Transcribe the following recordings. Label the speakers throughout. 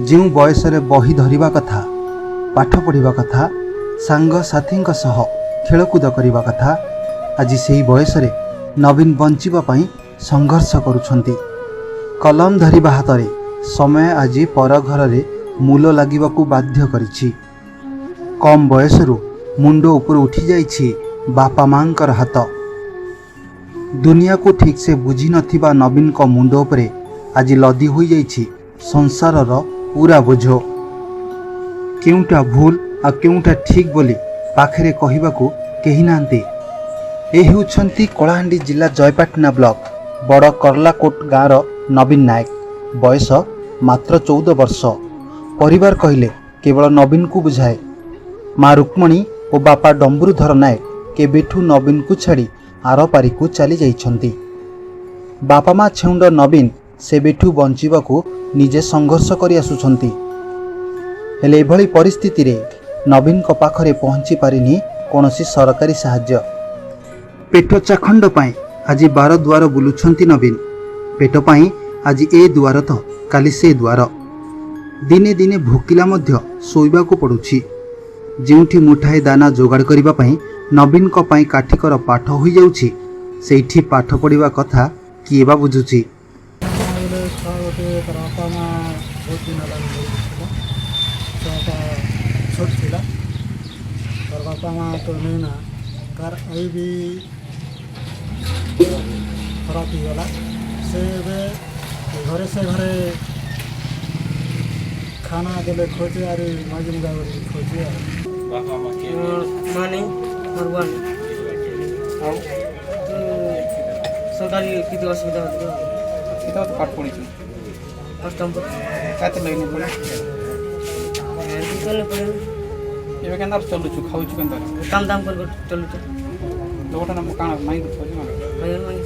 Speaker 1: जो बयस बही धरिबा कथा, पाठ पढ़िबा कथा, सांग साथी सह खेलकूद करने कथा, आज से बयस नवीन बंचिबा पई संघर्ष करुछंती। कलम धरिबा हाथ रे समय आज पर घर रे मूल लागिबाकू बाध्य करिछि। कम बयसरू मुंड ऊपर उठी जाइछि बापा मांकर हाथ। दुनिया को ठीक से बुझी नथिबा नवीन को मुंड उपरे आज लदी होई जाइछि संसारर पूरा बोझ। केउटा भूल आ केउटा ठीक बोली पाखरे कहिबाकू केही नांती। ए हेउछंती कलाहांडी जिला जयपाटना ब्लॉक बड़ करलाकोट गाँवर नवीन नायक। बयस मात्र 14 वर्ष। परिवार कहले केवल नवीन को बुझाए। माँ रुक्मणी और बापा डंबरूधर नायक केबेठू नवीन को छाड़ी आर पारी को चली जाइछंती। बापा माँ छेउंड नवीन सेबेठू बंचिबाकू निजे संघर्ष करि आसुछंती। हेले एभली परिस्थिति रे नवीन को पाखरे पहुंची पारिनी कोनोसी सरकारी साहाय्य। पेट चाखंड पाई आज 12 द्वार बुलुछंती नवीन। पेट पाई आज ए द्वार तो काली से द्वार। दिने दिने भोकिला मध्य सोइबाकू पड़ुछि। जेउठी मुठाए दाना जोगाड़ करिबा पई नवीन को पाई काठिकर पाठ होई जाउछि, सेठी पाठ पढ़िबा कथा किए बा बुझुछि।
Speaker 2: बापा माँ तो नहीं ना घर अभी भी खराब ही गला से घरे से घरे खाना देले खोजे और माजी मुगा खोजे
Speaker 3: माने भगवान आओ सरकारी किती असुविधा होती
Speaker 4: इतना तो पाठ पढ़ी
Speaker 3: अष्टम
Speaker 4: काते लगे पड़ा
Speaker 3: चलने पड़े
Speaker 4: एबे केंदार चलु छु खाउ छु केंदार
Speaker 3: काम दाम कर चलु छु
Speaker 4: दोटा ना काना माई को खोजी माने
Speaker 3: भयन मांगी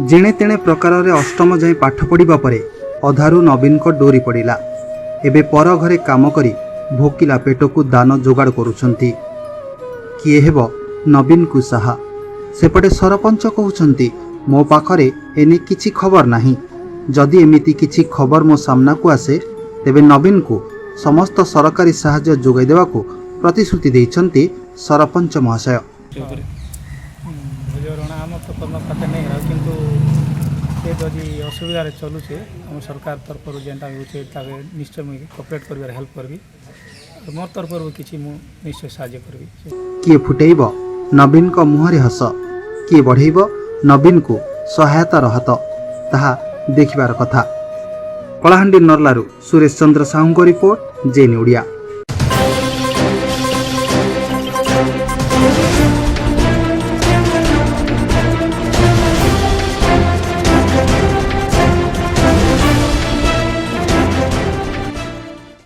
Speaker 1: जेणे तेणे प्रकार रे अष्टम जाए पाठ पढ़िबा परे अधारू नवीन को डोरी पड़िला। एबे पर घरे काम करी भोकिला पेट को दान जोगाड़ करुछंती। किए हेबो नवीन को साहा। सेपटे सरपंच कहउछंती मो पाखरे एने किछि खबर नाही। जदि एमिति किछि खबर मो सामना को आसे तेबे नवीन को समस्त सरकारी साहाय्य जोगाई देबाकू प्रतिश्रुति दैछंती सरपंच महाशय।
Speaker 2: तो कर्म खाते नहीं रहा किंतु ये जदि असुविधा चलुचे आम सरकार तरफ जेनटा होचे निश्चय मुझे कोऑपरेट कर हेल्प करबी। मोर तरफ किसी निश्चय साहाय्य करबी।
Speaker 1: किए फुटेइब नवीन को मुहरे हस, किए बढ़ेइब नवीन को सहायतार हाथ, ताहा देखिबार कथा। कलाहांडी नर्लारू सुरेश चंद्र साहू रिपोर्ट, जेन ओडिया।